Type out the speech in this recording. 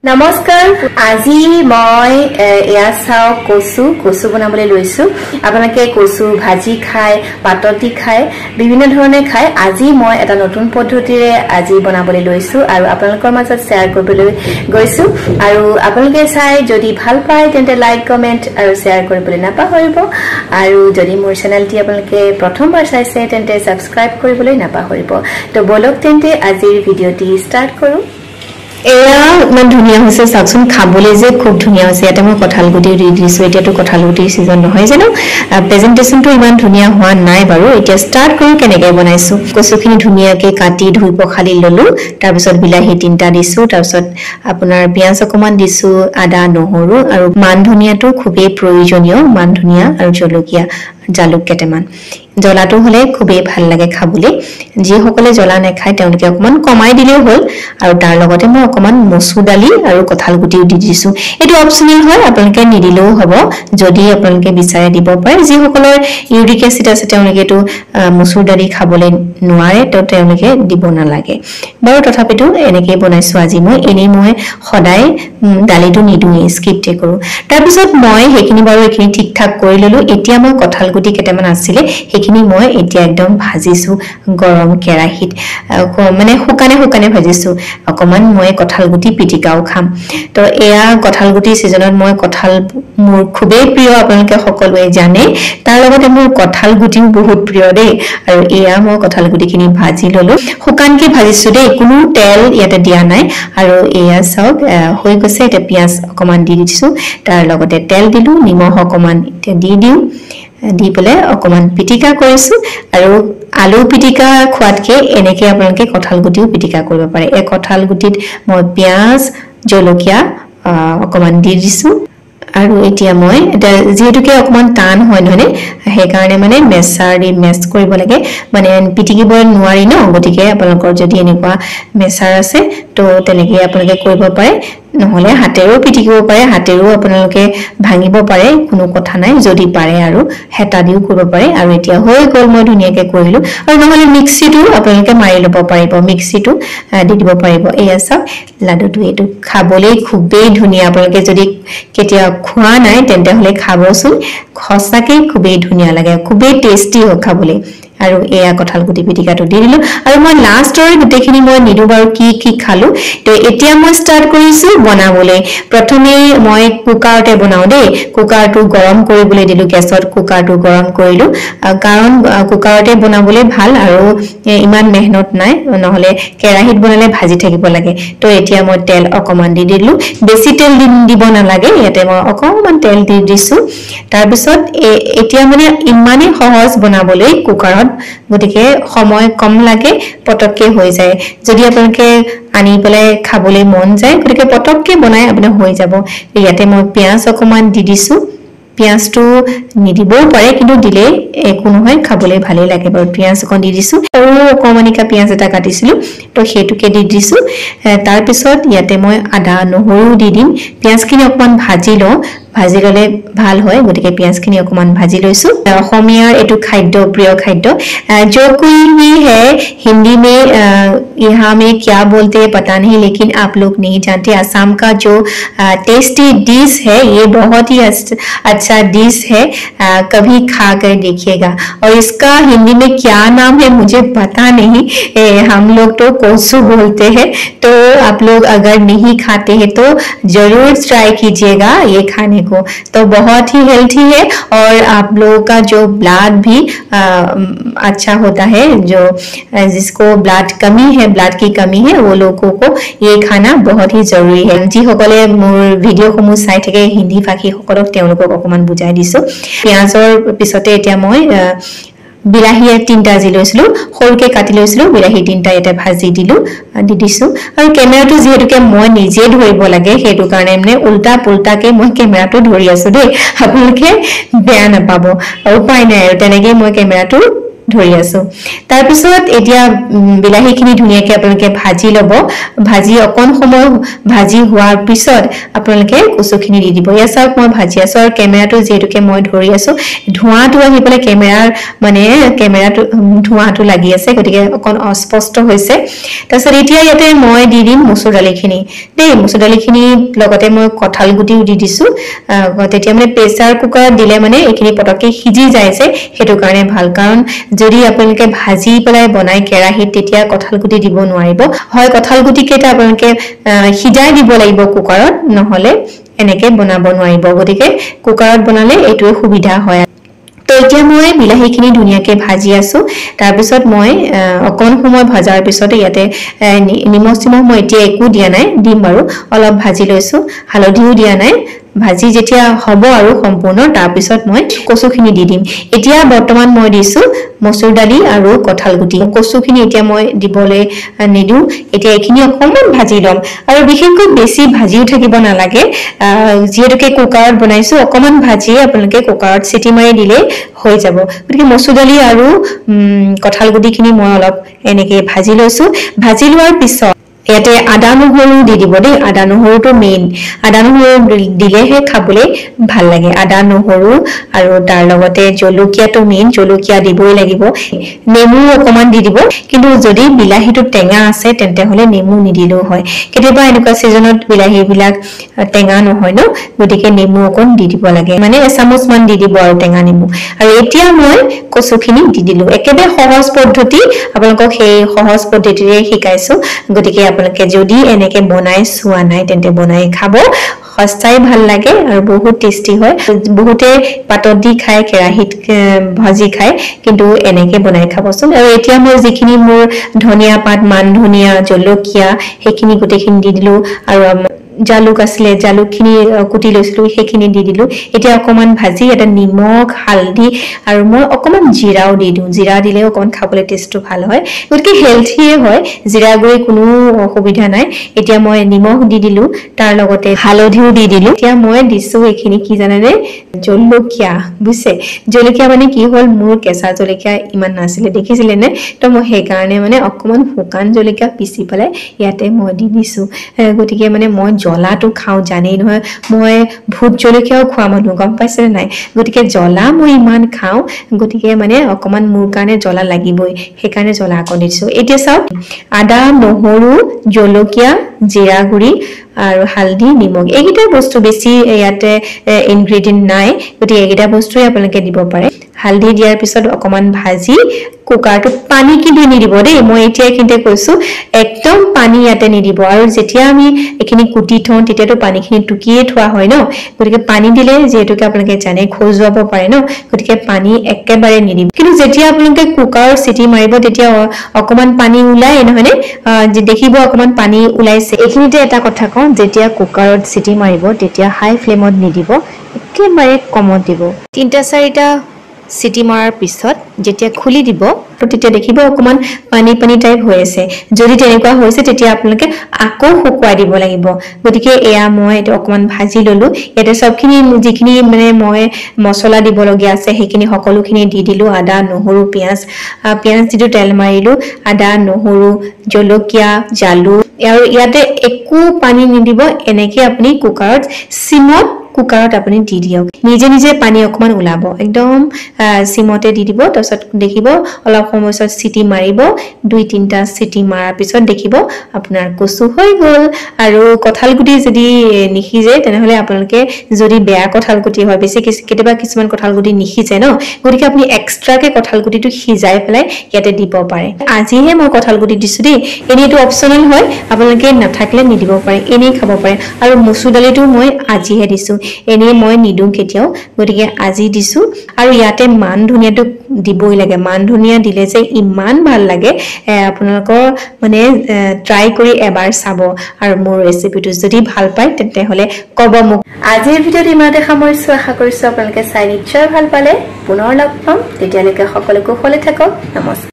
নমস্কাৰ আজি মই এয়া চাও কচু বনাবলৈ লৈছো আপোনালোকে কচু ভাজি খায় পাতত দি খায় বিভিন্ন ধৰণে খায় আজি মই এটা নতুন পদ্ধতিৰে আজি বনাবলৈ লৈছো আৰু আপোনালোকৰ মাজত শেয়াৰ কৰিবলৈ গৈছো আৰু আপোনালোকে চাই যদি ভাল পায় তেন্তে লাইক কমেন্ট আৰু শেয়াৰ কৰিবলৈ নাপাহৰিব আৰু যদি মোৰ চেনেলটি আপোনালোকে প্ৰথমবাৰ চাইছে তেন্তে সাবস্ক্ৰাইব কৰিবলৈ নাপাহৰিব তো বলক তেন্তে আজিৰ ভিডিঅ'টি ষ্টাৰ্ট কৰো এয়া ইমান ধুনিয়া হৈছে সাকচোন খাবলে যে খুব ধুনিয়া হৈছে এটা মই কঁঠালগুটি দি দিছো এতিয়াটো কঁঠালগুটিৰ সিজন নহয় জানো প্ৰেজেন্টেশনটো ইমান ধুনিয়া হোৱা নাই বাৰু এতিয়া স্টাৰ্ট কৰো কেনেকৈ বনাইছো কচুখিনি ধুনিয়াকৈ কাটি ধুই পখালি ললো তাৰ পিছত বিলাহী তিনটা দিছো তাৰ পিছত আপোনাৰ পিয়াজ অকমান দিছো আদা নহৰু আৰু মান ধনিয়াটো খুবেই প্ৰয়োজনীয় মান ধনিয়া আৰু জলকীয়া জালুক কেটেমান জলাটো হলে খুবেই ভাল লাগে খাবলৈ যি সকলে জলা নেখায় তেওঁলোকে অকমান কমাই দিলেও হল আৰু তাৰ লগতে মই অকমান মসুৰ দালি আৰু কঁঠালগুটি দি দিছো এটো অপচনেল হয় আপোনালোকে নিদিলেও হ'ব যদি আপোনালোকে বিচাৰে দিব পাৰে যি সকলৰ ইউৰিক এসিড আছে তেওঁলোকে তো মসুৰ দালি খাবলৈ নোৱাৰে তো তেওঁলোকে দিব নালাগে বাৰু তথাপিতো এনেকৈ বনাইছো আজি মই সদায় দালিটো নিদুই স্কিপটে কৰো তাৰ পিছত মই হেখিনি বাৰু এখিনি ঠিক ঠাক কৰি ললো এতিয়া মই কঁঠালগুটি কেটেমান আছিল হেখিনি মই এতিয়া একদম ভাজিছো গৰম কেৰাহিত মানে হুকানে ভাজিছো অকমান মই কঁঠালগুটি পিটিকাও খাম তো এয়া কঁঠালগুটি সিজনত মই কঁঠাল মোৰ খুবেই প্ৰিয় আপোনালোকে সকলোৱে জানে তাৰ লগতে মোৰ কঁঠালগুটিও বহুত প্ৰিয় দেই আৰু এয়া মই কঁঠালগুটিখিনি ভাজি ললো হুকানকে ভাজিছো দেই কোনো তেল ইয়াতে দিয়া নাই আৰু এয়া চাওক হৈ গৈছে এটা পিয়াজ অকমান দি দিছো তাৰ লগতে তেল দিলো নিমখ অকমান দি দিও দি পেলে অকমান পিটিকা কৰিছো আৰু আলু পিটিকা খোৱাতকে এনেকৈ আপোনালোকে কঁঠালগুটিও পিটিকা কৰিব পাৰে এই কঁঠালগুটিত মই পিয়াজ জলকীয়া অকমান দি দিছো আৰু এতিয়া মই এটা যেহেতুকে অকমান টান হয় নহনে হে কাৰণে মানে মেছাৰ দি মেছ কৰিব লাগে মানে পিটিকিব নোৱাৰি ন গতিকে আপোনালোকৰ যদি এনেকুৱা মেছাৰ আছে তো তেনেকৈ আপোনালোকে কৰিব পাৰে নহলে হাতেৰো পিটিকিব পাৰে হাতেৰো আপোনালোকে ভাঙিব পাৰে কোনো কথা নাই যদি পাৰে আৰু হেতা দিও কৰিব পাৰে আৰু এতিয়া হৈ গল মই ধুনিয়াকৈ কৰিলো আৰু নহলে মিক্সিটো আপোনালোকে মাৰি লব পাৰিব মিক্সিটো দি দিব পাৰিব এয়া চাওক লাডুটো এটো খাবলৈ খুবেই ধুনিয়া আপোনালোকে যদি কেতিয়া খোৱা নাই তেন্তে হলে খাবচোন খসাকে খুবেই ধুনিয়া লাগে খুবেই টেস্টি হয় খাবলৈ আৰু এয়া কঁঠালগুটি পিটিকাটো দি দিলো আৰু মই লাষ্টৰ গুটেখিনি মই নিদু বাৰু কি খালো তো এতিয়া মই স্টাৰ্ট কৰিছো বনাবলৈ প্ৰথমে মই কুকাৰতে বনাও দেই কুকাৰটো গৰম কৰিবলৈ দিলো গেছত কুকাৰটো গৰম কৰিলো কাৰণ কুকাৰতে বনাবলৈ ভাল আৰু ইমান মেহনত নাই নহলে কেৰাহিত বনালে ভাজি থাকিব লাগে তো এতিয়া মই তেল অকমান দি দিলো বেছি তেল দিব নালাগে ইয়াতে মই অকমান তেল দি দিছো তাৰ পিছত এতিয়া মানে ইমানে সহজ বনাবলৈ কুকাৰত গতিকে সময় কম লাগে পটককে হৈ যায় যদি আপোনালোকে আনি পেলাই খাবলৈ মন যায় গতিকে পটককে বনাই আপোনাৰ হৈ যাব ইয়াতে মই পিয়াজ অকমান দি দিছো পিয়াজটো নিদিবও পাৰে কিন্তু দিলে একো নহয় খাবলৈ ভালেই লাগে বাৰু পিয়াজ অকন দি দিছো আৰু অকমানিকা পিয়াজ এটা কাটিছিলো তো হেতুকে দি দিছো তাৰ পিছত ইয়াতে মই আদা নহৰু দি দিম পিয়াজখিনি অকমান ভাজি লওঁ ভাজি ললে ভাল হয় গতিকে পিয়াজখিনি অকমান ভাজি লৈছো অসমীয়াৰ এটো খাদ্য প্ৰিয় খাদ্য जो कोई भी है हिंदी में यहाँ में क्या बोलते हैं पता नहीं लेकिन आप लोग नहीं जानते असम का जो टेस्टी डिश है ये बहुत ही अच्छा डिश है कभी खा कर देखिएगा और इसका हिंदी में क्या नाम है मुझे पता नहीं हम लोग तो कोसू बोलते हैं तो आप लोग अगर नहीं खाते हैं तो जरूर ट्राई कीजिएगा ये खाने को तो बहुत ही हेल्थी है और आप लोगों का जो ब्लड भी अच्छा होता है जो जिसको ब्लड की कमी है वो लोगों को ये खाना बहुत ही जरूरी है जी সকলে মোৰ ভিডিও সমূহ চাই থাকে হিন্দী ভাষী সকলক তেওঁলোকক অকমান বুজাই দিছো পিয়াজৰ পিছতে এতিয়া মই বিলাহী তিনটা জি লৈছিলো সৰুকে কাটি লৈছিলো বিলাহী তিনটা এটা ভাজি দিলো দি দিছো আৰু কেমেৰাটো যেহেতুকে মই নিজে ধৰিব লাগে হেতু কাৰণে মানে উল্টা পুল্টাকে মই কেমেৰাটো ধৰি আছো দেই আপোনালোকে বেয়া নাপাব আৰু উপায় নাই আৰু তেনেকৈ মই কেমেৰাটো ধৰি আছো তাৰ পিছত এতিয়া বিলাহীখিনি ধুনিয়াকে আপোনালোকে ভাজি লব ভাজি অকন সময় ভাজি হোৱাৰ পিছত আপোনালোকে কচুখিনি দি দিব ইয়া চাওক মই ভাজি আছো আৰু কেমেৰাটো যেহেতুকে মই ধৰি আছো ধোঁৱাটো আহি পেলাই কেমেৰাটো ধোঁৱাটো লাগি আছে গতিকে অকন অস্পষ্ট হৈছে তাৰপিছত এতিয়া ইয়াতে মই দি দিম মচুৰ দালিখিনি দেই মচুৰ দালিখিনি লগতে মই কঁঠাল গুটিও দি দিছো তেতিয়া মানে প্ৰেছাৰ কুকাৰত দিলে মানে এইখিনি পটককে সিজি যায় যে হেতু কাৰণে ভাল কাৰণ যদি আপোনালোকে ভাজি পেলাই বনাই কেৰাহীত তেতিয়া কঁঠাল গুটি দিব নোৱাৰিব হয় কঁঠাল গুটি কেইটা আপোনালোকে সিজাই দিব লাগিব কুকাৰত নহলে এনেকে বনাব নোৱাৰিব গতিকে কুকাৰত বনালে এইটোৱে সুবিধা হয় তো এতিয়া মই বিলাহীখিনি ধুনিয়াকে ভাজি আছো তাৰ পিছত মই অকন সময় ভাজাৰ পিছত ইয়াতে নিমখ মই এতিয়া একো দিয়া নাই দিম বাৰু অলপ ভাজি লৈছো হালধিও দিয়া নাই ভাজি যেতিয়া হ'ব আৰু সম্পূৰ্ণ তাৰ পিছত মই কচুখিনি দি দিম এতিয়া বৰ্তমান মই দিছো মচুৰ দালি আৰু কঁঠাল গুটি কচুখিনি এতিয়া মই দিবলৈ নিদু এতিয়া এখিনি অকমান ভাজি লম আৰু বিশেষকৈ বেছি ভাজিও থাকিব নালাগে যেহেতুকে কুকাৰত বনাইছো অকমান ভাজি আপোনালোকে কুকাৰত সিটি মাৰি দিলে হৈ যাব গতিকে মচুৰ দালি আৰু কঁঠাল গুটিখিনি মই অলপ এনেকে ভাজি লৈছো ভাজি লোৱাৰ পিছত ইয়াতে আদা নহৰু দি দিব দেই আদা নহৰুটো মেইন আদা নহৰু দিলেহে খাবলৈ ভাল লাগে আদা নহৰু আৰু তাৰ লগতে জলকীয়াটো মেইন জলকীয়া দিবই লাগিব নেমু অকমান দি দিব কিন্তু যদি বিলাহীটো টেঙা আছে তেন্তে হলে নেমু নিদিলেও হয় কেতিয়াবা এনেকুৱা সিজনত বিলাহীবিলাক টেঙা নহয় ন গতিকে নেমু অকন দি দিব লাগে মানে এচামুচ মান দি দিব আৰু টেঙা নেমু আৰু এতিয়া মই কচুখিনি দি দিলো একেবাৰে সহজ পদ্ধতি আপোনালোকক সেই সহজ পদ্ধতিৰে শিকাইছো গতিকে আপোনালোকে যদি এনেকে বনাই চোৱা নাই তেন্তে বনাই খাব সস্তাই ভাল লাগে আৰু বহুত টেস্টি হয় বহুতে পাতত দি খায় কেৰাহীত ভাজি খায় কিন্তু এনেকে বনাই খাবচোন আৰু এতিয়া মই যিখিনি মোৰ ধনিয়া পাত মান ধনিয়া জলকীয়া সেইখিনি গোটেইখিনি দি দিলো আৰু জালুক আসলে জালুকখিনি কুটি লৈছিলো সেইখিনি দি দিলো এতিয়া অকমান ভাজি এটা নিমখ হালধি আৰু মই অকমান জিৰাও দি দিও জিৰা দিলে অকমান খাবলৈ টেষ্টটো ভাল হয় গতিকে হেলথিয়ে হয় জিৰা গুৰি কোনো অসুবিধা নাই এতিয়া মই নিমখ দি দিলো তাৰ লগতে হালধিও দি দিলো এতিয়া মই দিছো এইখিনি কি জানেনে জলকীয়া বুঝছে জলকীয়া মানে কি হল মোৰ কেঁচা জলকীয়া ইমান নাছিলে দেখিছিলে নে তো মই সেই কাৰণে মানে অকমান শুকান জলকীয়া পিচি পেলাই ইয়াতে মই দি দিছো গতিকে মানে মই জ্বলাটো খাও জানেই নহয় মই ভূত জলকীয়াও খোৱা মানুহ গম পাইছে নাই গতিকে জ্বলা মই ইমান খাও গতিকে মানে অকমান মোৰ কাৰণে জ্বলা লাগিবই সেই কাৰণে জ্বলা অকণ দিছো এতিয়া চাওক আদা নহৰু জলকীয়া জিৰা গুৰি আৰু হালধি নিমখ এইকেইটা বস্তু বেছি ইয়াতে ইনগ্ৰেডিয়েন্ট নাই গতিকে এইকেইটা বস্তুই আপোনালোকে দিব পাৰে হালধি দিয়াৰ পিছত অকমান ভাজি কুকাৰটো পানী কি দি নিদিব দেই মই এতিয়া কিন্তে কৈছো একদম পানী ইয়াতে নিদিব আৰু যেতিয়া আমি এখিনি কুটি থওঁ তেতিয়াতো পানীখিনি টুকিয়ে থোৱা হয় ন গতিকে পানী দিলে যেহেতুকে আপোনালোকে জানে খজুৱাব পাৰে ন গতিকে পানী একেবাৰে নিদিব কিন্তু যেতিয়া আপোনালোকে কুকাৰৰ সিটি মাৰিব তেতিয়া অকমান পানী ওলাই নহয়নে যে দেখিব অকমান পানী ওলাইছে এইখিনিতে এটা কথা কওঁ যেতিয়া কুকাৰত সিটি মাৰিব তেতিয়া হাই ফ্লেমত নিদিব একেবাৰে কমত দিব 3-4টা সিটি মাৰাৰ পিছত যেতিয়া খুলি দিব তো তেতিয়া দেখিব অকমান পানী টাইপ হৈ আছে যদি তেনেকুৱা হৈছে তেতিয়া আপোনালোকে আকৌ শুকুৱাই দিব লাগিব গতিকে এয়া মই এটা অকমান ভাজি ললো ইয়াতে সবখিনি যিখিনি মানে মই মছলা দিব লগিয়া আছে সেইখিনি সকলোখিনি দি দিলো আদা নহৰু পিয়াজ দিটো তেল মাৰিলো আদা নহৰু জলকীয়া জালুক আৰু ইয়াতে একো পানী নিদিব এনেকে আপুনি কুকাৰত সিমত কুকাৰত আপুনি দি দিয়ক নিজে পানী অকমান ওলাব একদম সিমতে দি দিব তাৰছত দেখিব অলপ সময় সিটি মাৰিব 2-3টা সিটি মাৰাৰ পিছত দেখিব আপোনাৰ কচু হৈ গল আৰু কঁঠাল গুটি যদি নিখিজে তেনেহলে আপোনালোকে যদি বেয়া কঁঠাল গুটি হয় বেছি কেতিয়াবা কিছুমান কঁঠাল গুটি নিখিজে ন গতিকে আপুনি এক্সট্ৰাকে কঁঠাল গুটিটো সিজাই পেলাই ইয়াতে দিব পাৰে আজিহে মই কঁঠাল গুটি দিছো দেই এনেটো অপচনেল হয় আপোনালোকে নাথাকিলে নিদিব পাৰে এনেই খাব পাৰে আৰু মচুৰ দালিটো মই আজিহে দিছো এনে মই নিদু কেতিয়াও গতিকে আজি দিছো আৰু ইয়াতে মান ধনিয়াটো দিবই লাগে মান ধনিয়া দিলে যে ইমান ভাল লাগে আপোনালোকৰ মানে ট্ৰাই কৰি এবাৰ চাব আৰু মোৰ ৰেচিপিটো যদি ভাল পায় তেন্তে হলে কব মোক আজিৰ ভিডিঅ'ত ইমানতে সামৰিছো আশা কৰিছো আপোনালোকে চাই নিশ্চয় ভাল পালে পুনৰ লগ পাম তেতিয়ালৈকে সকলোকে ভালে থাকক নমস্কাৰ